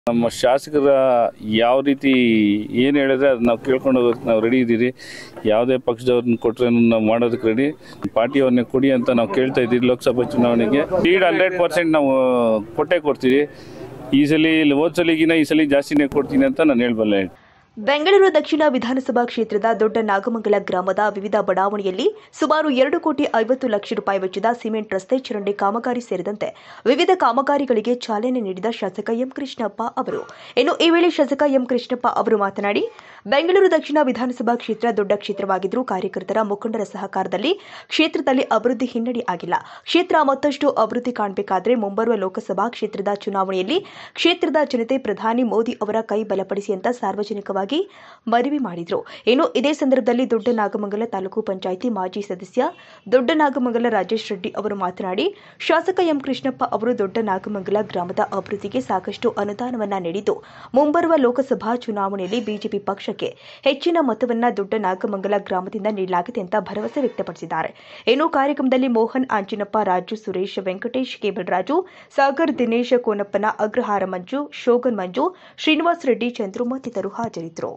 ನಮ್ಮ ಶಾಸಕರ ಯಾವ ರೀತಿ ಏನು ಹೇಳಿದ್ರೆ ಅದು ನಾವು ಕೇಳ್ಕೊಂಡು ಹೋಗೋಕ್ಕೆ ನಾವು ರೆಡಿ ಇದ್ದೀರಿ. ಯಾವುದೇ ಪಕ್ಷದವ್ರನ್ನ ಕೊಟ್ಟರೆ ನಾವು ಮಾಡೋದಕ್ಕೆ ರೆಡಿ. ಪಾರ್ಟಿಯವ್ರನ್ನೇ ಕೊಡಿ ಅಂತ ನಾವು ಕೇಳ್ತಾ ಇದ್ದೀವಿ. ಲೋಕಸಭಾ ಚುನಾವಣೆಗೆ ಲೀಡ್ 100% ನಾವು ಕೊಡ್ತೀವಿ. ಈ ಸಲ ಹೋದ ಸಲಿಗಿನ ಈ ಸಲ ಜಾಸ್ತಿನೇ ಕೊಡ್ತೀನಿ ಅಂತ ನಾನು ಹೇಳಬಲ್ಲೆ. ಬೆಂಗಳೂರು ದಕ್ಷಿಣ ವಿಧಾನಸಭಾ ಕ್ಷೇತ್ರದ ದೊಡ್ಡ ನಾಗಮಂಗಲ ಗ್ರಾಮದ ವಿವಿಧ ಬಡಾವಣೆಯಲ್ಲಿ ಸುಮಾರು 2,50,00,000 ವೆಚ್ಚದ ಸಿಮೆಂಟ್ ರಸ್ತೆ ಚರಂಡಿ ಕಾಮಗಾರಿ ಸೇರಿದಂತೆ ವಿವಿಧ ಕಾಮಗಾರಿಗಳಿಗೆ ಚಾಲನೆ ನೀಡಿದ ಶಾಸಕ ಎಂ ಕೃಷ್ಣಪ್ಪ ಅವರು. ಇನ್ನು ಈ ವೇಳೆ ಶಾಸಕ ಎಂ ಕೃಷ್ಣಪ್ಪ ಅವರು ಮಾತನಾಡಿ, ಬೆಂಗಳೂರು ದಕ್ಷಿಣ ವಿಧಾನಸಭಾ ಕ್ಷೇತ್ರ ದೊಡ್ಡ ಕ್ಷೇತ್ರವಾಗಿದ್ದರೂ ಕಾರ್ಯಕರ್ತರ ಮುಖಂಡರ ಸಹಕಾರದಲ್ಲಿ ಕ್ಷೇತ್ರದಲ್ಲಿ ಅಭಿವೃದ್ಧಿ ಹಿನ್ನಡೆ ಆಗಿಲ್ಲ. ಕ್ಷೇತ್ರ ಮತ್ತಷ್ಟು ಅಭಿವೃದ್ಧಿ ಕಾಣಬೇಕಾದರೆ ಮುಂಬರುವ ಲೋಕಸಭಾ ಕ್ಷೇತ್ರದ ಚುನಾವಣೆಯಲ್ಲಿ ಕ್ಷೇತ್ರದ ಜನತೆ ಪ್ರಧಾನಿ ಮೋದಿ ಅವರ ಕೈ ಬಲಪಡಿಸಿ ಅಂತ ಸಾರ್ವಜನಿಕವಾಗಿ ಮನವಿ ಮಾಡಿದರು. ಇನ್ನು ಇದೇ ಸಂದರ್ಭದಲ್ಲಿ ದೊಡ್ಡ ನಾಗಮಂಗಲ ತಾಲೂಕು ಪಂಚಾಯಿತಿ ಮಾಜಿ ಸದಸ್ಯ ದೊಡ್ಡ ನಾಗಮಂಗಲ ರಾಜೇಶ್ ರೆಡ್ಡಿ ಅವರು ಮಾತನಾಡಿ, ಶಾಸಕ ಎಂ ಕೃಷ್ಣಪ್ಪ ಅವರು ದೊಡ್ಡ ನಾಗಮಂಗಲ ಗ್ರಾಮದ ಅಭಿವೃದ್ಧಿಗೆ ಸಾಕಷ್ಟು ಅನುದಾನವನ್ನ ನೀಡಿದ್ದು ಮುಂಬರುವ ಲೋಕಸಭಾ ಚುನಾವಣೆಯಲ್ಲಿ ಬಿಜೆಪಿ ಪಕ್ಷಕ್ಕೆ ಹೆಚ್ಚಿನ ಮತವನ್ನ ದೊಡ್ಡ ನಾಗಮಂಗಲ ಗ್ರಾಮದಿಂದ ನೀಡಲಾಗಿದೆ ಅಂತ ಭರವಸೆ ವ್ಯಕ್ತಪಡಿಸಿದ್ದಾರೆ. ಇನ್ನು ಕಾರ್ಯಕ್ರಮದಲ್ಲಿ ಮೋಹನ್, ಆಂಜಿನಪ್ಪ, ರಾಜು, ಸುರೇಶ್, ವೆಂಕಟೇಶ್, ಕೇಬಲ್ ರಾಜು, ಸಾಗರ್, ದಿನೇಶ್, ಕೋನಪ್ಪನ, ಅಗ್ರಹಾರ ಮಂಜು, ಶೋಗನ್ ಮಂಜು, ಶ್ರೀನಿವಾಸ್ ರೆಡ್ಡಿ, ಚಂದ್ರು ಮತ್ತಿತರರು ಹಾಜರಿದ್ದರು.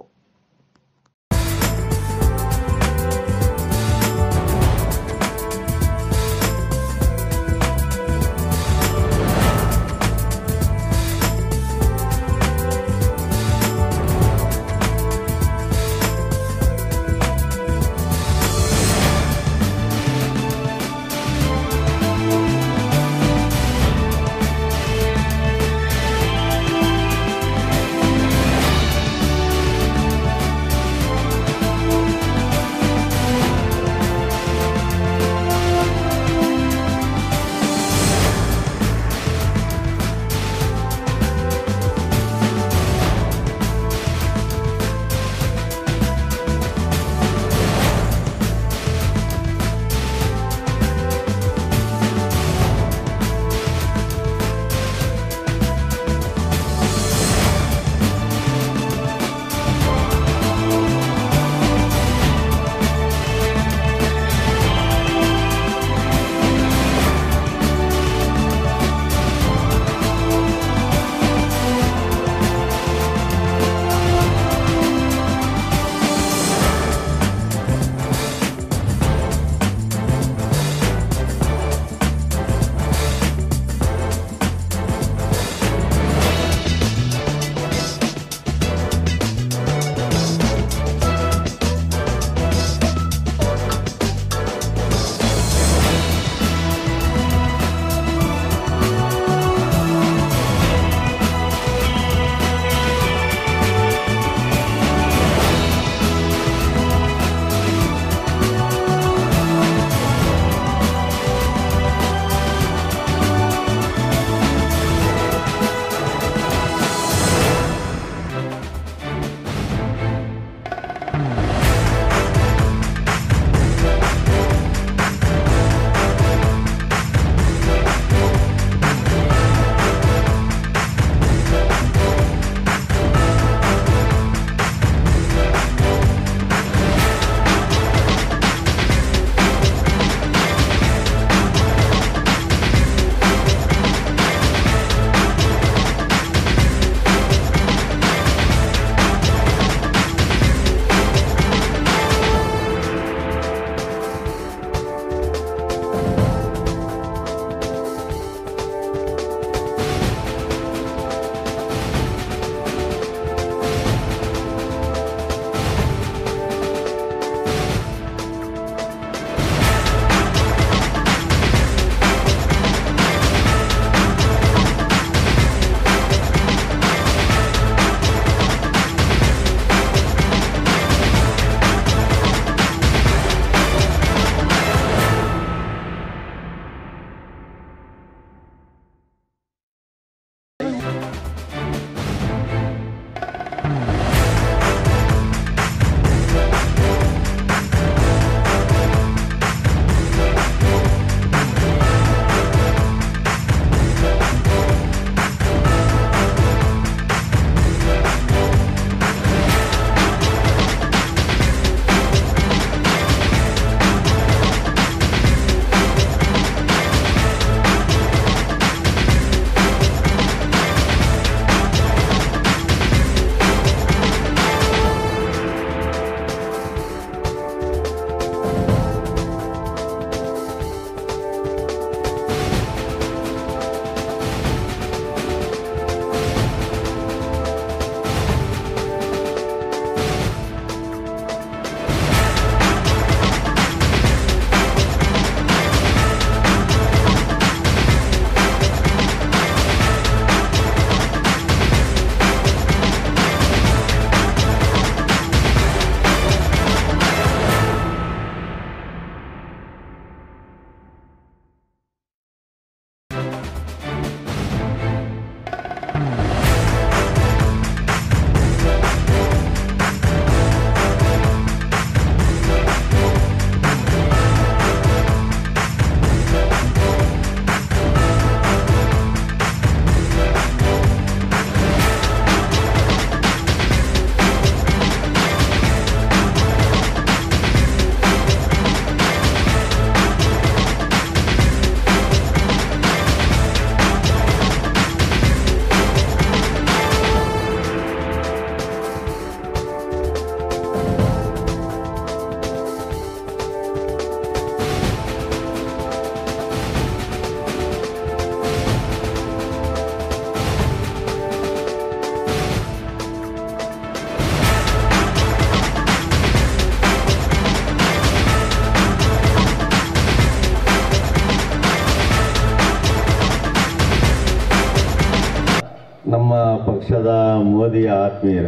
ಸದಾ ಮೋದಿಯ ಆತ್ಮೀಯರ.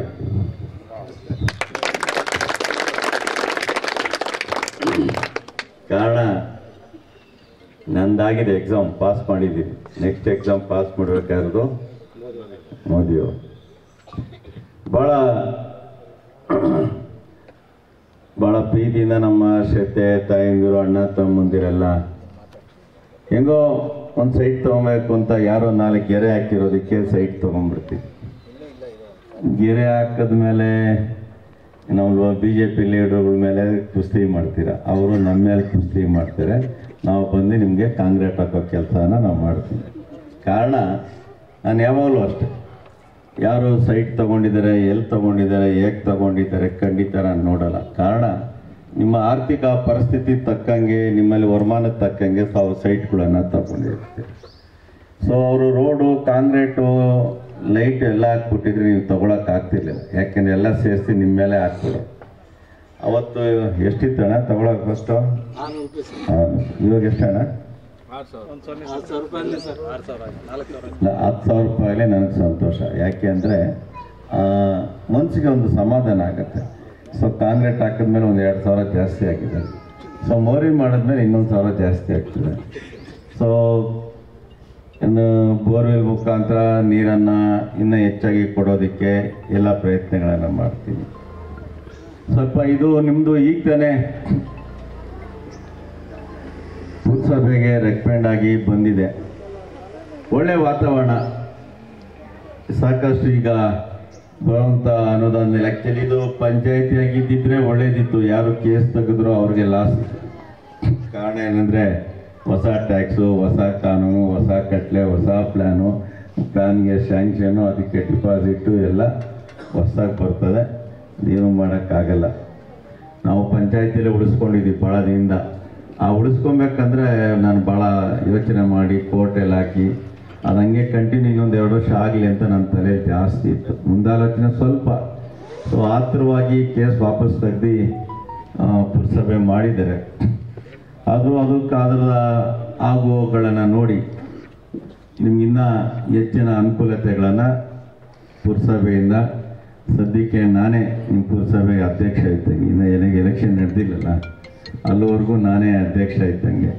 ಕಾರಣ ನಂದಾಗಿದೆ, ಎಕ್ಸಾಮ್ ಪಾಸ್ ಮಾಡಿದ್ದೀನಿ. ನೆಕ್ಸ್ಟ್ ಎಕ್ಸಾಮ್ ಪಾಸ್ ಮಾಡಬೇಕಾದ್ರು ಮೋದಿಯವರು. ಭಾಳ ಪ್ರೀತಿಯಿಂದ ನಮ್ಮ ಶ್ರದ್ಧೆ ತಾಯಂದಿರು, ಅಣ್ಣ ತಮ್ಮಂದಿರೆಲ್ಲ ಹೆಂಗೋ ಒಂದು ಸೈಟ್ ತೊಗೊಬೇಕು ಅಂತ ಯಾರೋ 4 ಗೆರೆ ಹಾಕಿರೋದಕ್ಕೆ ಸೈಟ್ ತೊಗೊಂಡ್ಬಿಡ್ತೀವಿ. ಗೆರೆ ಹಾಕಿದ್ಮೇಲೆ ನಾವು BJP ಲೀಡರ್ಗಳ ಮೇಲೆ ಕುಸ್ತಿ ಮಾಡ್ತೀರ, ಅವರು ನಮ್ಮ ಮೇಲೆ ಕುಸ್ತಿ ಮಾಡ್ತಾರೆ. ನಾವು ಬಂದು ನಿಮಗೆ ಕಾಂಕ್ರೀಟ್ ಹಾಕೋ ಕೆಲಸನ ನಾವು ಮಾಡ್ತೀವಿ. ಕಾರಣ ನಾನು ಯಾವಾಗಲೂ ಅಷ್ಟೆ, ಯಾರು ಸೈಟ್ ತೊಗೊಂಡಿದ್ದಾರೆ, ಎಲ್ಲಿ ತೊಗೊಂಡಿದ್ದಾರೆ, ಹೇಗೆ ತೊಗೊಂಡಿದ್ದಾರೆ ಖಂಡಿತ ನಾನು ನೋಡಲ್ಲ. ಕಾರಣ ನಿಮ್ಮ ಆರ್ಥಿಕ ಪರಿಸ್ಥಿತಿ ತಕ್ಕಂಗೆ, ನಿಮ್ಮಲ್ಲಿ ವರಮಾನದ ತಕ್ಕಂಗೆ ಸೈಟ್ಗಳನ್ನು ತಗೊಂಡಿರ್ತೀವಿ. ಸೊ ಅವರು ರೋಡು, ಕಾಂಕ್ರೀಟು, ಲೈಟ್ ಎಲ್ಲ ಹಾಕ್ಬಿಟ್ಟಿದ್ರೆ ನೀವು ತೊಗೊಳಕ್ಕಾಗ್ತಿರ್ಲಿಲ್ಲ. ಯಾಕೆಂದರೆ ಎಲ್ಲ ಸೇರಿಸಿ ನಿಮ್ಮ ಮೇಲೆ ಹಾಕ್ಬಿಡು. ಅವತ್ತು ಎಷ್ಟಿತ್ತಣ್ಣ ತೊಗೊಳಕ್ಕೆ ಫಸ್ಟು? ಇವಾಗ ಎಷ್ಟಣ್ಣ? 10,000 ರೂಪಾಯಿಲೇ ನನಗೆ ಸಂತೋಷ. ಯಾಕೆ ಅಂದರೆ ಮನಸ್ಸಿಗೆ ಒಂದು ಸಮಾಧಾನ ಆಗುತ್ತೆ. ಸೊ ಕಾಂಕ್ರೀಟ್ ಹಾಕಿದ್ಮೇಲೆ ಒಂದು 2,000 ಜಾಸ್ತಿ ಆಗಿದೆ. ಸೊ ಮೋರಿ ಮಾಡಿದ್ಮೇಲೆ ಇನ್ನೊಂದು 1,000 ಜಾಸ್ತಿ ಆಗ್ತದೆ. ಸೊ ಇನ್ನು ಬೋರ್ವೆಲ್ ಮುಖಾಂತರ ನೀರನ್ನು ಇನ್ನೂ ಹೆಚ್ಚಾಗಿ ಕೊಡೋದಕ್ಕೆ ಎಲ್ಲ ಪ್ರಯತ್ನಗಳನ್ನು ಮಾಡ್ತೀವಿ. ಸ್ವಲ್ಪ ಇದು ನಿಮ್ಮದು ಈಗ ತಾನೇ ಪುರಸಭೆಗೆ ರೆಕಮೆಂಡ್ ಆಗಿ ಬಂದಿದೆ. ಒಳ್ಳೆ ವಾತಾವರಣ, ಸಾಕಷ್ಟು ಈಗ ಬರುವಂಥ ಅನುದಾನದಲ್ಲಿ. ಆ್ಯಕ್ಚುಲಿ ಇದು ಪಂಚಾಯತಿ ಆಗಿದ್ದಿದ್ರೆ ಒಳ್ಳೇದಿತ್ತು. ಯಾರು ಕೇಸ್ ತೆಗೆದ್ರು ಅವ್ರಿಗೆ ಲಾಸ್. ಕಾರಣ ಏನಂದರೆ ಹೊಸ ಟ್ಯಾಕ್ಸು, ಹೊಸ ಕಾನೂನು, ಹೊಸ ಕಟ್ಲೆ, ಹೊಸ ಪ್ಲ್ಯಾನ್ಗೆ ಸ್ಯಾಂಕ್ಷನು, ಅದಕ್ಕೆ ಡಿಪಾಸಿಟ್ಟು ಎಲ್ಲ ಹೊಸದಾಗಿ ಬರ್ತದೆ. ಏನು ಮಾಡೋಕ್ಕಾಗಲ್ಲ. ನಾವು ಪಂಚಾಯತಿಯಲ್ಲೇ ಉಳಿಸ್ಕೊಂಡಿದ್ದೀವಿ ಭಾಳ ದಿನದಿಂದ. ಆ ಉಳಿಸ್ಕೊಬೇಕಂದ್ರೆ ನಾನು ಭಾಳ ಯೋಚನೆ ಮಾಡಿ ಕೋರ್ಟಲ್ಲಿ ಹಾಕಿ ಅದು ಹಂಗೆ ಕಂಟಿನ್ಯೂ ಇನ್ನೊಂದು 2 ವರ್ಷ ಆಗಲಿ ಅಂತ ನನ್ನ ತಲೆಯಲ್ಲಿ ಜಾಸ್ತಿ ಇತ್ತು, ಮುಂದಾಲೋಚನೆ ಸ್ವಲ್ಪ. ಸೊ ಆತುರವಾಗಿ ಕೇಸ್ ವಾಪಸ್ ತೆಗೆದು ಪುರಸಭೆ ಮಾಡಿದ್ದಾರೆ. ಆದರೂ ಅದರ ಆಗುವಗಳನ್ನು ನೋಡಿ ನಿಮಗಿನ್ನ ಹೆಚ್ಚಿನ ಅನುಕೂಲತೆಗಳನ್ನು ಪುರಸಭೆಯಿಂದ ಸದ್ಯಕ್ಕೆ ನಾನೇ ನಿಮ್ಮ ಪುರಸಭೆ ಅಧ್ಯಕ್ಷ ಇದ್ದಂಗೆ. ಇನ್ನು ನನಗೆ ಎಲೆಕ್ಷನ್ ನಡೆದಿಲ್ಲಲ್ಲ, ಅಲ್ಲಿವರೆಗೂ ನಾನೇ ಅಧ್ಯಕ್ಷ ಇದ್ದಂಗೆ.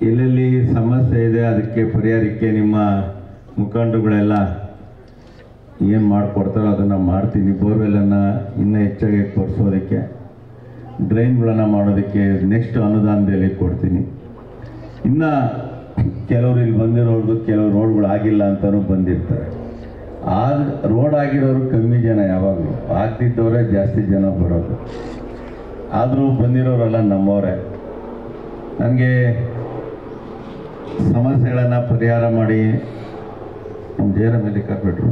ಎಲ್ಲೆಲ್ಲಿ ಸಮಸ್ಯೆ ಇದೆ ಅದಕ್ಕೆ ಪರಿಹಾರಕ್ಕೆ ನಿಮ್ಮ ಮುಖಂಡರುಗಳೆಲ್ಲ ಏನು ಮಾಡಿಕೊಡ್ತಾರೋ ಅದನ್ನು ಮಾಡ್ತೀನಿ. ಬೋರ್ವೆಲ್ಲನ್ನು ಇನ್ನೂ ಹೆಚ್ಚಾಗಿ ಕೊಡಿಸೋದಕ್ಕೆ, ಡ್ರೈನ್ಗಳನ್ನು ಮಾಡೋದಕ್ಕೆ ನೆಕ್ಸ್ಟ್ ಅನುದಾನದಲ್ಲಿ ಕೊಡ್ತೀನಿ. ಇನ್ನು ಕೆಲವರು ಇಲ್ಲಿ ಬಂದಿರೋರ್ದು ಕೆಲವು ರೋಡ್ಗಳು ಆಗಿಲ್ಲ ಅಂತಲೂ ಬಂದಿರ್ತಾರೆ. ಆ ರೋಡ್ ಆಗಿರೋರು ಕಮ್ಮಿ ಜನ, ಯಾವಾಗಲೂ ಆಗ್ತಿದ್ದವರೇ ಜಾಸ್ತಿ ಜನ ಬರೋದು. ಆದರೂ ಬಂದಿರೋರೆಲ್ಲ ನಮ್ಮವರೇ. ನನಗೆ ಸಮಸ್ಯೆಗಳನ್ನು ಪರಿಹಾರ ಮಾಡಿ ನಮ್ಮ ಜಯರಾಮಲ್ಲಿ ಹಾಕ್ಬಿಟ್ರು.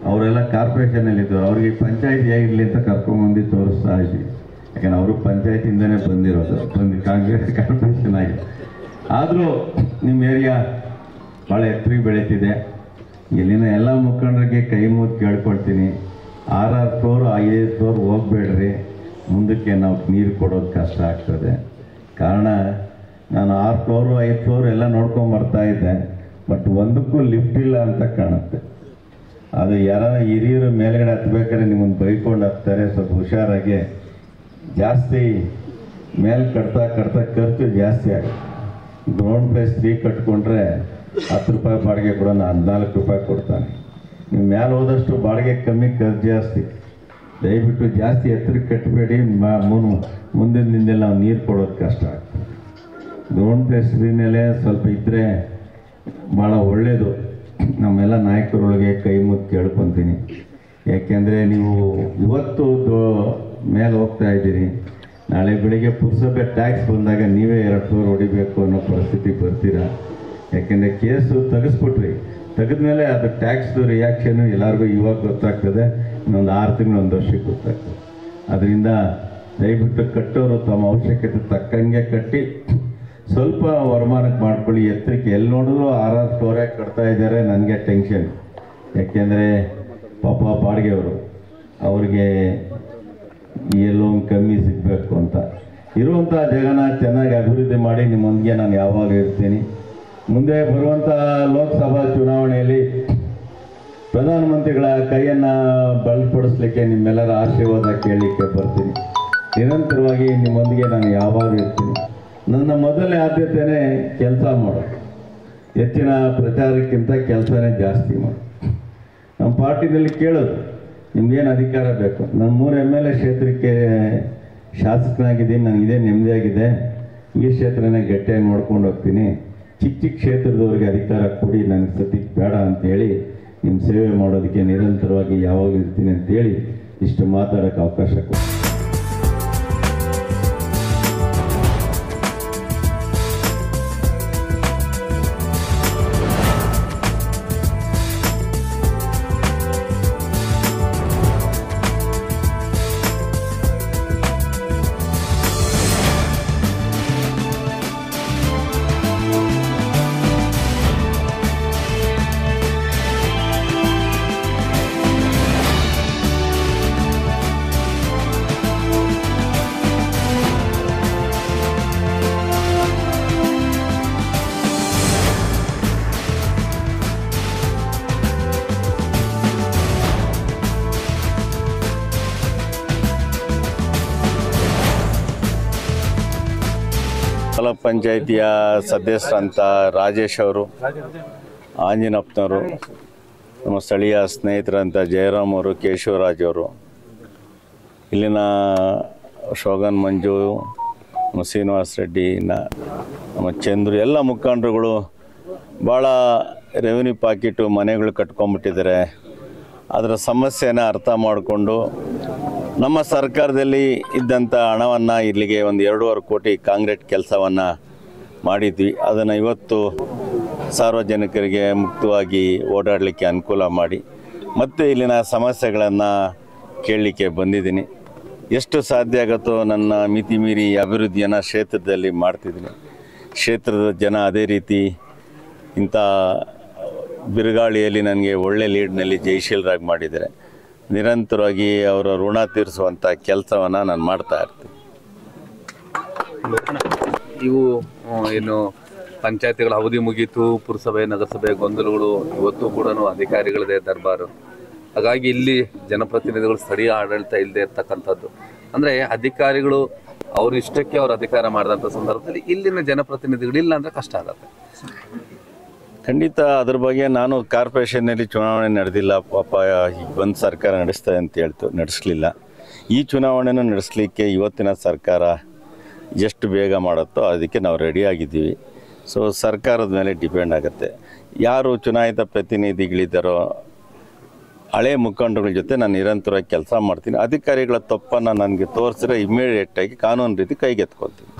ಅವರೆಲ್ಲ ಕಾರ್ಪೊರೇಷನಲ್ಲಿದ್ದರು. ಅವ್ರಿಗೆ ಪಂಚಾಯತಿ ಹೇಗಿರಲಿ ಅಂತ ಕರ್ಕೊಂಬಂದು ತೋರಿಸ್ತಾ ಇದ್ವಿ. ಯಾಕಂದ್ರೆ ಅವರು ಪಂಚಾಯತಿಯಿಂದನೇ ಬಂದಿರೋದು, ಕಾಂಗ್ರೆಸ್ ಕಾರ್ಪೊರೇಷನ್ ಆಗಿ. ಆದರೂ ನಿಮ್ಮ ಏರಿಯಾ ಭಾಳ ಎತ್ತರಿಗೆ ಬೆಳೀತಿದೆ. ಇಲ್ಲಿನ ಎಲ್ಲ ಮುಖಂಡರಿಗೆ ಕೈ ಮುದ್ದು ಕೇಳ್ಕೊಳ್ತೀನಿ, 6 ಫ್ಲೋರ್ 5 ಫ್ಲೋರ್ ಹೋಗಬೇಡ್ರಿ. ಮುಂದಕ್ಕೆ ನಾವು ನೀರು ಕೊಡೋದು ಕಷ್ಟ ಆಗ್ತದೆ. ಕಾರಣ ನಾನು 6 ಫ್ಲೋರು 5 ಫ್ಲೋರ್ ಎಲ್ಲ ನೋಡ್ಕೊಂಬರ್ತಾ ಇದ್ದೆ. ಬಟ್ ಒಂದಕ್ಕೂ ಲಿಫ್ಟ್ ಇಲ್ಲ ಅಂತ ಕಾಣುತ್ತೆ. ಅದು ಯಾರ ಹಿರಿಯರು ಮೇಲ್ಗಡೆ ಹತ್ಬೇಕಾದ್ರೆ ನಿಮ್ಮನ್ನು ಬೈಕೊಂಡು ಹತ್ತಾರೆ. ಸ್ವಲ್ಪ ಹುಷಾರಾಗಿ, ಜಾಸ್ತಿ ಮೇಲೆ ಕಟ್ತಾ ಖರ್ಚು ಜಾಸ್ತಿ ಆಗುತ್ತೆ. ಗ್ರೌಂಡ್ ಪ್ಲೇಸ್ 3 ಕಟ್ಕೊಂಡ್ರೆ 10 ರೂಪಾಯಿ ಬಾಡಿಗೆ ಕೂಡ ನಾನು 14 ರೂಪಾಯಿ ಕೊಡ್ತಾನೆ. ನೀವು ಮೇಲೆ ಹೋದಷ್ಟು ಬಾಡಿಗೆ ಕಮ್ಮಿ, ಖರ್ಚು ಜಾಸ್ತಿ. ದಯವಿಟ್ಟು ಜಾಸ್ತಿ ಎತ್ತರಕ್ಕೆ ಕಟ್ಟಬೇಡಿ. ಮುಂದಿನ ದಿನದಲ್ಲಿ ನಾವು ನೀರು ಕೊಡೋದು ಕಷ್ಟ ಆಗ್ತದೆ. ಗ್ರೌಂಡ್ ಪ್ಲೇಸ್ ಮೇಲೆ ಸ್ವಲ್ಪ ಇದ್ದರೆ ಭಾಳ ಒಳ್ಳೆಯದು. ನಮ್ಮೆಲ್ಲ ನಾಯಕರೊಳಗೆ ಕೈ ಮುದ್ದು ಕೇಳ್ಕೊತೀನಿ. ಯಾಕೆಂದರೆ ನೀವು ಇವತ್ತು ಮೇಲೆ ಹೋಗ್ತಾ ಇದ್ದೀರಿ, ನಾಳೆ ಬೆಳಿಗ್ಗೆ ಪುರಸಭೆ ಟ್ಯಾಕ್ಸ್ ಬಂದಾಗ ನೀವೇ 2 ಫ್ಲೋರ್ ಹೊಡಿಬೇಕು ಅನ್ನೋ ಪರಿಸ್ಥಿತಿ ಬರ್ತೀರಾ. ಯಾಕೆಂದರೆ ಕೇಸು ತೆಗೆಸ್ಬಿಟ್ರಿ, ತೆಗೆದ್ಮೇಲೆ ಅದು ಟ್ಯಾಕ್ಸ್ದು ರಿಯಾಕ್ಷನು ಎಲ್ಲರಿಗೂ ಇವಾಗ ಗೊತ್ತಾಗ್ತದೆ. ಇನ್ನೊಂದು 6 ತಿಂಗಳು 1 ವರ್ಷಕ್ಕೆ ಗೊತ್ತಾಗ್ತದೆ. ಅದರಿಂದ ದಯವಿಟ್ಟು ಕಟ್ಟೋರು ತಮ್ಮ ಅವಶ್ಯಕತೆ ತಕ್ಕಂಗೆ ಕಟ್ಟಿ ಸ್ವಲ್ಪ ವರಮಾನಕ್ಕೆ ಮಾಡ್ಕೊಳ್ಳಿ. ಎತ್ತರಕ್ಕೆ ಎಲ್ಲಿ ನೋಡಿದ್ರು 6 ಫ್ಲೋರೇ ಕಟ್ತಾ ಇದ್ದಾರೆ. ನನಗೆ ಟೆನ್ಷನ್. ಯಾಕೆಂದರೆ ಪಾಪ ಬಾಡಿಗೆಯವರು, ಅವ್ರಿಗೆ ಎಲ್ಲೋ ಒಂದು ಕಮ್ಮಿ ಸಿಗಬೇಕು ಅಂತ. ಇರುವಂಥ ಜಾಗನ ಚೆನ್ನಾಗಿ ಅಭಿವೃದ್ಧಿ ಮಾಡಿ ನಿಮ್ಮೊಂದಿಗೆ ನಾನು ಯಾವಾಗ ಇರ್ತೀನಿ. ಮುಂದೆ ಬರುವಂಥ ಲೋಕಸಭಾ ಚುನಾವಣೆಯಲ್ಲಿ ಪ್ರಧಾನಮಂತ್ರಿಗಳ ಕೈಯನ್ನು ಬಲಪಡಿಸ್ಲಿಕ್ಕೆ ನಿಮ್ಮೆಲ್ಲರ ಆಶೀರ್ವಾದ ಕೇಳಲಿಕ್ಕೆ ಬರ್ತೀನಿ. ನಿರಂತರವಾಗಿ ನಿಮ್ಮೊಂದಿಗೆ ನಾನು ಯಾವಾಗ ಇರ್ತೀನಿ. ನನ್ನ ಮೊದಲನೇ ಆದ್ಯತೆಯೇ ಕೆಲಸ ಮಾಡೋದು. ಹೆಚ್ಚಿನ ಪ್ರಚಾರಕ್ಕಿಂತ ಕೆಲಸನೇ ಜಾಸ್ತಿ ಮಾಡೋದು. ನಮ್ಮ ಪಾರ್ಟಿನಲ್ಲಿ ಕೇಳೋದು ನಿಮ್ಗೇನು ಅಧಿಕಾರ ಬೇಕು. ನಾನು 3 MLA ಕ್ಷೇತ್ರಕ್ಕೆ ಶಾಸಕನಾಗಿದ್ದೀನಿ, ನನಗಿದೇ ನೆಮ್ಮದಿಯಾಗಿದೆ. ಈ ಕ್ಷೇತ್ರನೇ ಗಟ್ಟಿಯಾಗಿ ನೋಡ್ಕೊಂಡು ಹೋಗ್ತೀನಿ. ಚಿಕ್ಕ ಕ್ಷೇತ್ರದವ್ರಿಗೆ ಅಧಿಕಾರ ಕೊಡಿ, ನನಗೆ ಸದ್ಯಕ್ಕೆ ಬೇಡ ಅಂತೇಳಿ ನಿಮ್ಮ ಸೇವೆ ಮಾಡೋದಕ್ಕೆ ನಿರಂತರವಾಗಿ ಯಾವಾಗಲೂ ಇರ್ತೀನಿ ಅಂತೇಳಿ ಇಷ್ಟು ಮಾತಾಡೋಕ್ಕೆ ಅವಕಾಶ ಕೊಡಿ. ತಾಲೂಕ್ ಪಂಚಾಯಿತಿಯ ಸದಸ್ಯರಂಥ ರಾಜೇಶ್ ಅವರು, ಆಂಜನಪ್ಪನವರು, ನಮ್ಮ ಸ್ಥಳೀಯ ಸ್ನೇಹಿತರಂಥ ಜಯರಾಮ್ ಅವರು, ಕೇಶವರಾಜ್ ಅವರು, ಇಲ್ಲಿನ ಶೋಗನ್ ಮಂಜು, ನಮ್ಮ ಶ್ರೀನಿವಾಸ ರೆಡ್ಡಿ, ನಮ್ಮ ಚಂದ್ರು, ಎಲ್ಲ ಮುಖಂಡರುಗಳು ಭಾಳ ರೆವಿನ್ಯೂ ಪಾಕೆಟು ಮನೆಗಳು ಕಟ್ಕೊಂಡ್ಬಿಟ್ಟಿದ್ದಾರೆ. ಅದರ ಸಮಸ್ಯೆನ ಅರ್ಥ ಮಾಡಿಕೊಂಡು ನಮ್ಮ ಸರ್ಕಾರದಲ್ಲಿ ಇದ್ದಂಥ ಹಣವನ್ನು ಇಲ್ಲಿಗೆ ಒಂದು 2.5 ಕೋಟಿ ಕಾಂಕ್ರೀಟ್ ಕೆಲಸವನ್ನು ಮಾಡಿದ್ವಿ. ಅದನ್ನು ಇವತ್ತು ಸಾರ್ವಜನಿಕರಿಗೆ ಮುಕ್ತವಾಗಿ ಓಡಾಡಲಿಕ್ಕೆ ಅನುಕೂಲ ಮಾಡಿ ಮತ್ತು ಇಲ್ಲಿನ ಸಮಸ್ಯೆಗಳನ್ನು ಕೇಳಲಿಕ್ಕೆ ಬಂದಿದ್ದೀನಿ. ಎಷ್ಟು ಸಾಧ್ಯ ಆಗುತ್ತೋ ನನ್ನ ಮಿತಿ ಮೀರಿ ಅಭಿವೃದ್ಧಿಯನ್ನು ಕ್ಷೇತ್ರದಲ್ಲಿ ಮಾಡ್ತಿದ್ದೀನಿ. ಕ್ಷೇತ್ರದ ಜನ ಅದೇ ರೀತಿ ಇಂಥ ಬಿರುಗಾಳಿಯಲ್ಲಿ ನನಗೆ ಒಳ್ಳೆ ಲೀಡ್ನಲ್ಲಿ ಜಯಶೀಲರಾಗಿ ಮಾಡಿದ್ದಾರೆ. ನಿರಂತರವಾಗಿ ಅವರ ಋಣ ತೀರಿಸುವಂಥ ಕೆಲಸವನ್ನು ನಾನು ಮಾಡ್ತಾ ಇರ್ತೀನಿ. ಇವು ಏನು ಪಂಚಾಯತಿಗಳ ಅವಧಿ ಮುಗೀತು, ಪುರಸಭೆ ನಗರಸಭೆ ಗೊಂದಲಗಳು ಇವತ್ತು ಕೂಡ ಅಧಿಕಾರಿಗಳದೇ ದರ್ಬಾರು. ಹಾಗಾಗಿ ಇಲ್ಲಿ ಜನಪ್ರತಿನಿಧಿಗಳು ಸ್ಥಳೀಯ ಆಡಳಿತ ಇಲ್ಲದೆ ಇರ್ತಕ್ಕಂಥದ್ದು. ಅಂದರೆ ಅಧಿಕಾರಿಗಳು ಅವ್ರ ಇಷ್ಟಕ್ಕೆ ಅವ್ರ ಅಧಿಕಾರ ಮಾಡಿದಂಥ ಸಂದರ್ಭದಲ್ಲಿ ಇಲ್ಲಿನ ಜನಪ್ರತಿನಿಧಿಗಳು ಇಲ್ಲ ಅಂದರೆ ಕಷ್ಟ ಆಗುತ್ತೆ. ಖಂಡಿತ ಅದ್ರ ಬಗ್ಗೆ ನಾನು ಕಾರ್ಪೊರೇಷನ್ನಲ್ಲಿ ಚುನಾವಣೆ ನಡೆದಿಲ್ಲ, ಪಾಪ ಈಗ ಬಂದು ಸರ್ಕಾರ ನಡೆಸ್ತಾ ಅಂತ ಹೇಳ್ತು, ನಡೆಸಲಿಲ್ಲ. ಈ ಚುನಾವಣೆನೂ ನಡೆಸಲಿಕ್ಕೆ ಇವತ್ತಿನ ಸರ್ಕಾರ ಎಷ್ಟು ಬೇಗ ಮಾಡುತ್ತೋ ಅದಕ್ಕೆ ನಾವು ರೆಡಿಯಾಗಿದ್ದೀವಿ. ಸೊ ಸರ್ಕಾರದ ಮೇಲೆ ಡಿಪೆಂಡ್ ಆಗುತ್ತೆ. ಯಾರು ಚುನಾಯಿತ ಪ್ರತಿನಿಧಿಗಳಿದ್ದಾರೋ ಹಳೆ ಮುಖಂಡಗಳ ಜೊತೆ ನಾನು ನಿರಂತರವಾಗಿ ಕೆಲಸ ಮಾಡ್ತೀನಿ. ಅಧಿಕಾರಿಗಳ ತಪ್ಪನ್ನು ನನಗೆ ತೋರಿಸಿದ್ರೆ ಇಮ್ಮಿಡಿಯೇಟಾಗಿ ಕಾನೂನು ರೀತಿ ಕೈಗೆತ್ಕೊಳ್ತೀನಿ.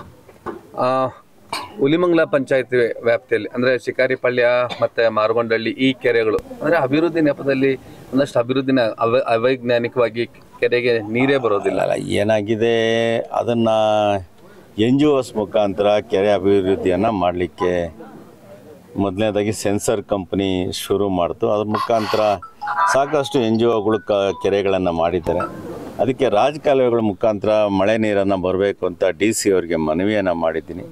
ಹುಲಿಮಂಗಲ ಪಂಚಾಯತಿ ವ್ಯಾಪ್ತಿಯಲ್ಲಿ ಅಂದರೆ ಶಿಕಾರಿಪಳ್ಯ ಮತ್ತು ಮಾರಗೊಂಡಳ್ಳಿ ಈ ಕೆರೆಗಳು ಅಂದರೆ ಅಭಿವೃದ್ಧಿ ನೆಪದಲ್ಲಿ ಒಂದಷ್ಟು ಅಭಿವೃದ್ಧಿನ ಅವೈಜ್ಞಾನಿಕವಾಗಿ ಕೆರೆಗೆ ನೀರೇ ಬರೋದಿಲ್ಲ. ಅಲ್ಲ, ಏನಾಗಿದೆ ಅದನ್ನು NGOs ಮುಖಾಂತರ ಕೆರೆ ಅಭಿವೃದ್ಧಿಯನ್ನು ಮಾಡಲಿಕ್ಕೆ ಮೊದಲನೇದಾಗಿ ಸೆನ್ಸರ್ ಕಂಪ್ನಿ ಶುರು ಮಾಡ್ತು. ಅದ್ರ ಮುಖಾಂತರ ಸಾಕಷ್ಟು NGOಗಳು ಕೆರೆಗಳನ್ನು ಮಾಡಿದ್ದಾರೆ. ಅದಕ್ಕೆ ರಾಜಕಾಲುವೆಗಳ ಮುಖಾಂತರ ಮಳೆ ನೀರನ್ನು ಬರಬೇಕು ಅಂತ DC ಅವರಿಗೆ ಮನವಿಯನ್ನು ಮಾಡಿದ್ದೀನಿ.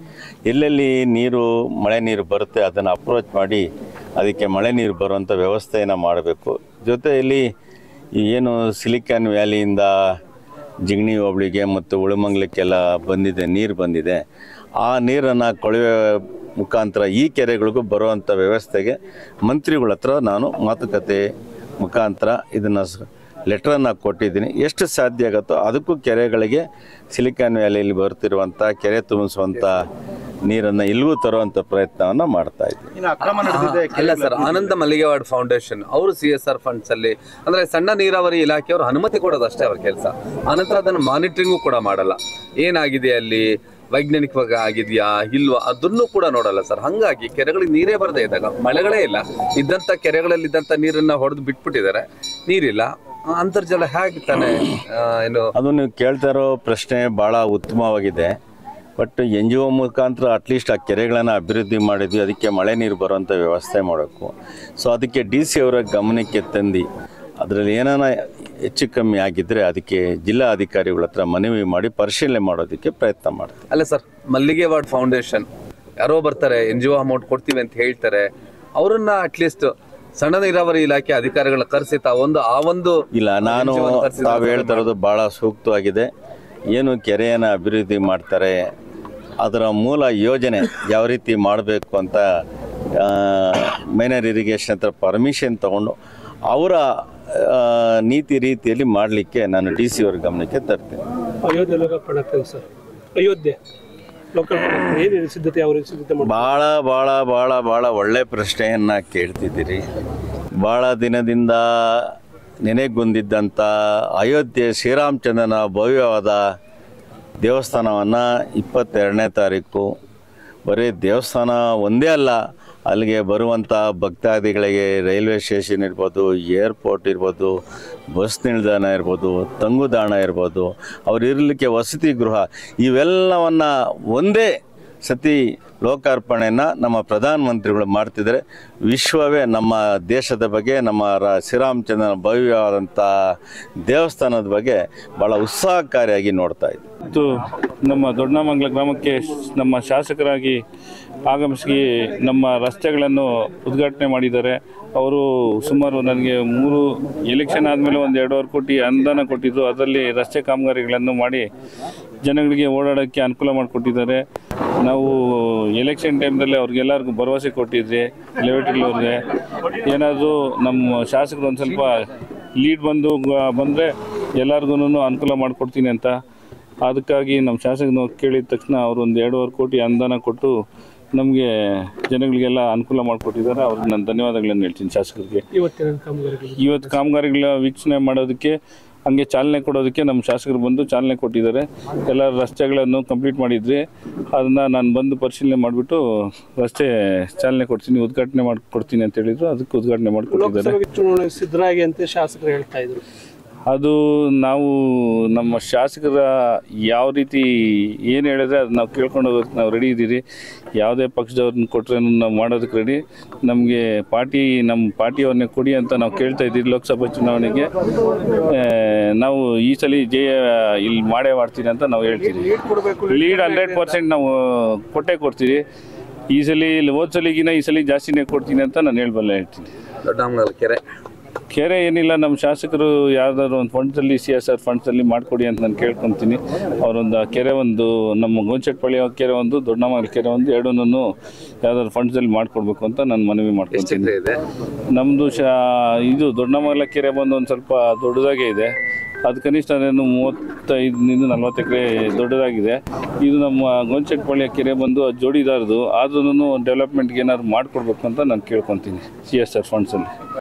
ಎಲ್ಲೆಲ್ಲಿ ನೀರು ಮಳೆ ನೀರು ಬರುತ್ತೆ ಅದನ್ನು ಅಪ್ರೋಚ್ ಮಾಡಿ ಅದಕ್ಕೆ ಮಳೆ ನೀರು ಬರುವಂಥ ವ್ಯವಸ್ಥೆಯನ್ನು ಮಾಡಬೇಕು. ಜೊತೆಯಲ್ಲಿ ಏನು ಸಿಲಿಕಾನ್ ವ್ಯಾಲಿಯಿಂದ ಜಿಗಣಿ ಹೋಬಳಿಗೆ ಮತ್ತು ಉಳಮಂಗ್ಲಕ್ಕೆಲ್ಲ ನೀರು ಬಂದಿದೆ, ಆ ನೀರನ್ನು ಕೊಳವೆ ಮುಖಾಂತರ ಈ ಕೆರೆಗಳಿಗೂ ಬರುವಂಥ ವ್ಯವಸ್ಥೆಗೆ ಮಂತ್ರಿಗಳ ಹತ್ರ ನಾನು ಮಾತುಕತೆ ಮುಖಾಂತರ ಇದನ್ನು ಲೆಟ್ರನ್ನು ಕೊಟ್ಟಿದ್ದೀನಿ. ಎಷ್ಟು ಸಾಧ್ಯ ಆಗುತ್ತೋ ಅದಕ್ಕೂ ಕೆರೆಗಳಿಗೆ ಸಿಲಿಕಾನ್ ವ್ಯಾಲಿಯಲ್ಲಿ ಬರ್ತಿರುವಂಥ ಕೆರೆ ತುಂಬಿಸುವಂಥ ನೀರನ್ನು ಇಲ್ಲಿಗೂ ತರುವಂಥ ಪ್ರಯತ್ನವನ್ನು ಮಾಡ್ತಾ ಇದ್ದೀನಿ. ಅಲ್ಲ ಸರ್, ಆನಂದ ಮಲ್ಲಿಗೆವಾಡ್ ಫೌಂಡೇಶನ್ ಅವರು CSR ಫಂಡ್ಸ್ ಅಲ್ಲಿ ಅಂದ್ರೆ ಸಣ್ಣ ನೀರಾವರಿ ಇಲಾಖೆಯವರು ಅನುಮತಿ ಕೊಡೋದು ಅಷ್ಟೇ ಅವ್ರ ಕೆಲಸ. ಆನಂತರ ಅದನ್ನು ಮಾನಿಟರಿಂಗು ಕೂಡ ಮಾಡಲ್ಲ. ಏನಾಗಿದೆ ಅಲ್ಲಿ ವೈಜ್ಞಾನಿಕವಾಗಿ ಆಗಿದೆಯಾ ಇಲ್ವಾ ಅದನ್ನು ಕೂಡ ನೋಡಲ್ಲ ಸರ್. ಹಾಗಾಗಿ ಕೆರೆಗಳಿಗೆ ನೀರೇ ಬರದೇ ಇದ್ದಾಗ ಮಳೆಗಳೇ ಇಲ್ಲ, ಇದ್ದಂಥ ಕೆರೆಗಳಲ್ಲಿ ಇದ್ದಂಥ ನೀರನ್ನು ಹೊಡೆದು ಬಿಟ್ಬಿಟ್ಟಿದ್ದಾರೆ, ನೀರಿಲ್ಲ. ಅಂತರ್ಜಲ ಹೇಗೆ ತಾನೆ ಏನು ಅದು ನೀವು ಕೇಳ್ತಾ ಇರೋ ಪ್ರಶ್ನೆ ಭಾಳ ಉತ್ತಮವಾಗಿದೆ. ಬಟ್ NGO ಮುಖಾಂತರ ಅಟ್ಲೀಸ್ಟ್ ಆ ಕೆರೆಗಳನ್ನು ಅಭಿವೃದ್ಧಿ ಮಾಡಿದ್ವಿ, ಅದಕ್ಕೆ ಮಳೆ ನೀರು ಬರುವಂಥ ವ್ಯವಸ್ಥೆ ಮಾಡಬೇಕು. ಸೊ ಅದಕ್ಕೆ DC ಅವರ ಗಮನಕ್ಕೆ ತಂದು ಅದರಲ್ಲಿ ಏನಾನ ಹೆಚ್ಚು ಕಮ್ಮಿ ಆಗಿದ್ದರೆ ಅದಕ್ಕೆ ಜಿಲ್ಲಾ ಅಧಿಕಾರಿಗಳ ಹತ್ರ ಮನವಿ ಮಾಡಿ ಪರಿಶೀಲನೆ ಮಾಡೋದಕ್ಕೆ ಪ್ರಯತ್ನ ಮಾಡ್ತೀವಿ. ಅಲ್ಲ ಸರ್, ಮಲ್ಲಿಗೆವಾಡ್ ಫೌಂಡೇಶನ್ ಯಾರೋ ಬರ್ತಾರೆ NGO ಅಮೌಂಟ್ ಕೊಡ್ತೀವಿ ಅಂತ ಹೇಳ್ತಾರೆ, ಅವರನ್ನ ಅಟ್ಲೀಸ್ಟ್ ಸಣ್ಣ ನೀರಾವರಿ ಇಲಾಖೆ ಅಧಿಕಾರಿಗಳ ಕರೆಸಿ ಆ ಒಂದು ಇಲ್ಲ, ನಾನು ತಾವು ಹೇಳ್ತಾ ಇರೋದು ಭಾಳ ಸೂಕ್ತವಾಗಿದೆ. ಏನು ಕೆರೆಯನ್ನು ಅಭಿವೃದ್ಧಿ ಮಾಡ್ತಾರೆ, ಅದರ ಮೂಲ ಯೋಜನೆ ಯಾವ ರೀತಿ ಮಾಡಬೇಕು ಅಂತ ಮೈನರ್ ಇರಿಗೇಷನ್ ಹತ್ರ ಪರ್ಮಿಷನ್ ತಗೊಂಡು ಅವರ ನೀತಿ ರೀತಿಯಲ್ಲಿ ಮಾಡಲಿಕ್ಕೆ ನಾನು DC ಅವ್ರ ಗಮನಕ್ಕೆ ತರ್ತೇನೆ. ಭಾಳ ಭಾಳ ಭಾಳ ಭಾಳ ಒಳ್ಳೆ ಪ್ರಶ್ನೆಯನ್ನು ಕೇಳ್ತಿದ್ದೀರಿ. ಭಾಳ ದಿನದಿಂದ ನೆನೆಗುಂದಿದ್ದಂಥ ಅಯೋಧ್ಯೆ ಶ್ರೀರಾಮಚಂದ್ರನ ಭವ್ಯವಾದ ದೇವಸ್ಥಾನವನ್ನು 22ನೇ ತಾರೀಕು ಬರೀ ದೇವಸ್ಥಾನ ಒಂದೇ ಅಲ್ಲ, ಅಲ್ಲಿಗೆ ಬರುವಂಥ ಭಕ್ತಾದಿಗಳಿಗೆ ರೈಲ್ವೆ ಸ್ಟೇಷನ್ ಇರ್ಬೋದು, ಏರ್ಪೋರ್ಟ್ ಇರ್ಬೋದು, ಬಸ್ ನಿಲ್ದಾಣ ಇರ್ಬೋದು, ತಂಗುದಾಣ ಇರ್ಬೋದು, ಅವ್ರು ಇರಲಿಕ್ಕೆ ವಸತಿ ಗೃಹ, ಇವೆಲ್ಲವನ್ನು ಒಂದೇ ಸತಿ ಲೋಕಾರ್ಪಣೆಯನ್ನು ನಮ್ಮ ಪ್ರಧಾನಮಂತ್ರಿಗಳು ಮಾಡ್ತಿದ್ದಾರೆ. ವಿಶ್ವವೇ ನಮ್ಮ ದೇಶದ ಬಗ್ಗೆ, ನಮ್ಮ ಶ್ರೀರಾಮಚಂದ್ರನ ಭವ್ಯವಾದಂಥ ದೇವಸ್ಥಾನದ ಬಗ್ಗೆ ಭಾಳ ಉತ್ಸಾಹಕಾರಿಯಾಗಿ ನೋಡ್ತಾ ಇದ್ದೆ. ಮತ್ತು ನಮ್ಮ ದೊಡ್ಡನಾಮಂಗಲ ಗ್ರಾಮಕ್ಕೆ ನಮ್ಮ ಶಾಸಕರಾಗಿ ಆಗಮಿಸಿ ನಮ್ಮ ರಸ್ತೆಗಳನ್ನು ಉದ್ಘಾಟನೆ ಮಾಡಿದ್ದಾರೆ. ಅವರು ಸುಮಾರು ನನಗೆ 3 ಎಲೆಕ್ಷನ್ ಆದಮೇಲೆ ಒಂದು 2.5 ಕೋಟಿ ಅನುದಾನ ಕೊಟ್ಟಿದ್ದು, ಅದರಲ್ಲಿ ರಸ್ತೆ ಕಾಮಗಾರಿಗಳನ್ನು ಮಾಡಿ ಜನಗಳಿಗೆ ಓಡಾಡೋಕ್ಕೆ ಅನುಕೂಲ ಮಾಡಿಕೊಟ್ಟಿದ್ದಾರೆ. ನಾವು ಎಲೆಕ್ಷನ್ ಟೈಮ್ದಲ್ಲಿ ಅವ್ರಿಗೆಲ್ಲರಿಗೂ ಭರವಸೆ ಕೊಟ್ಟಿದ್ವಿ, ಲೆವೆಟಿಗಳವ್ರಿಗೆ ಏನಾದರೂ ನಮ್ಮ ಶಾಸಕರು ಒಂದು ಸ್ವಲ್ಪ ಲೀಡ್ ಬಂದರೆ ಎಲ್ಲರಿಗೂ ಅನುಕೂಲ ಮಾಡಿಕೊಡ್ತೀನಿ ಅಂತ. ಅದಕ್ಕಾಗಿ ನಮ್ಮ ಶಾಸಕರು ಕೇಳಿದ ತಕ್ಷಣ ಅವರು ಒಂದು 2.5 ಕೋಟಿ ಅನುದಾನ ಕೊಟ್ಟು ನಮಗೆ ಜನಗಳಿಗೆಲ್ಲ ಅನುಕೂಲ ಮಾಡಿಕೊಟ್ಟಿದ್ದಾರೆ. ಅವ್ರಿಗೆ ನಾನು ಧನ್ಯವಾದಗಳನ್ನು ಹೇಳ್ತೀನಿ ಶಾಸಕರಿಗೆ. ಇವತ್ತು ಕಾಮಗಾರಿಗಳ ವೀಕ್ಷಣೆ ಮಾಡೋದಕ್ಕೆ, ಹಂಗೆ ಚಾಲನೆ ಕೊಡೋದಕ್ಕೆ ನಮ್ಮ ಶಾಸಕರು ಬಂದು ಚಾಲನೆ ಕೊಟ್ಟಿದ್ದಾರೆ. ಎಲ್ಲ ರಸ್ತೆಗಳನ್ನು ಕಂಪ್ಲೀಟ್ ಮಾಡಿದ್ವಿ, ಅದನ್ನು ನಾನು ಬಂದು ಪರಿಶೀಲನೆ ಮಾಡಿಬಿಟ್ಟು ರಸ್ತೆ ಚಾಲನೆ ಕೊಡ್ತೀನಿ, ಉದ್ಘಾಟನೆ ಮಾಡಿಕೊಡ್ತೀನಿ ಅಂತ ಹೇಳಿದ್ರು. ಅದಕ್ಕೆ ಉದ್ಘಾಟನೆ ಮಾಡಿಕೊಟ್ಟಿದ್ದಾರೆ. ಸಿದ್ಧರಾಗಿ ಅಂತ ಶಾಸಕರು ಹೇಳ್ತಾ ಇದ್ರು. ಅದು ನಾವು ನಮ್ಮ ಶಾಸಕರ ಯಾವ ರೀತಿ ಏನು ಹೇಳಿದ್ರೆ ಅದು ನಾವು ಕೇಳ್ಕೊಂಡು ಹೋಗೋಕ್ಕೆ ನಾವು ರೆಡಿ ಇದ್ದೀರಿ. ಯಾವುದೇ ಪಕ್ಷದವ್ರನ್ನ ಕೊಟ್ಟರೆ ನಾವು ಮಾಡೋದಕ್ಕೆ ರೆಡಿ. ನಮಗೆ ನಮ್ಮ ಪಾರ್ಟಿಯವ್ರನ್ನೇ ಕೊಡಿ ಅಂತ ನಾವು ಕೇಳ್ತಾ ಇದ್ದೀವಿ. ಲೋಕಸಭಾ ಚುನಾವಣೆಗೆ ನಾವು ಈ ಸಲ ಇಲ್ಲಿ ಮಾಡೇ ಮಾಡ್ತೀನಿ ಅಂತ ನಾವು ಹೇಳ್ತೀವಿ. ಲೀಡ್ 100% ನಾವು ಕೊಡ್ತೀವಿ. ಈ ಸಲ ಹೋದ ಸಲಿಗಿನ ಈ ಸಲ ಜಾಸ್ತಿನೇ ಕೊಡ್ತೀನಿ ಅಂತ ನಾನು ಹೇಳ್ತೀನಿ. ದೊಡ್ಡನಾಮಂಗಲ ಕೆರೆ ಏನಿಲ್ಲ, ನಮ್ಮ ಶಾಸಕರು ಯಾವ್ದಾದ್ರು ಒಂದು ಫಂಡ್ಸಲ್ಲಿ CSR ಫಂಡ್ಸಲ್ಲಿ ಮಾಡಿಕೊಡಿ ಅಂತ ನಾನು ಕೇಳ್ಕೊತೀನಿ. ಅವರೊಂದು ಕೆರೆ, ಒಂದು ನಮ್ಮ ಗೋಂಚೆಟ್ಪಳ್ಳಿ ಕೆರೆ, ಒಂದು ದೊಡ್ಡನಾಮಂಗಲ ಕೆರೆ, ಒಂದು ಎರಡನ್ನೂ ಯಾವ್ದಾದ್ರು ಫಂಡ್ಸಲ್ಲಿ ಮಾಡಿಕೊಡ್ಬೇಕು ಅಂತ ನಾನು ಮನವಿ ಮಾಡ್ಕೊತೀನಿ. ನಮ್ಮದು ಇದು ದೊಡ್ಡನಾಮಂಗಲ ಕೆರೆ ಬಂದು ಒಂದು ಸ್ವಲ್ಪ ದೊಡ್ಡದಾಗೇ ಇದೆ. ಅದು ಕನಿಷ್ಠ 35 40 ಎಕರೆ ದೊಡ್ಡದಾಗಿದೆ. ಇದು ನಮ್ಮ ಗೋಂಚೆಟ್ಪಳ್ಳಿಯ ಕೆರೆ ಬಂದು ಜೋಡಿದಾರದು, ಆದ್ರೂ ಡೆವಲಪ್ಮೆಂಟ್ಗೆ ಏನಾದ್ರು ಮಾಡಿಕೊಡ್ಬೇಕು ಅಂತ ನಾನು ಕೇಳ್ಕೊತೀನಿ CSR ಫಂಡ್ಸಲ್ಲಿ.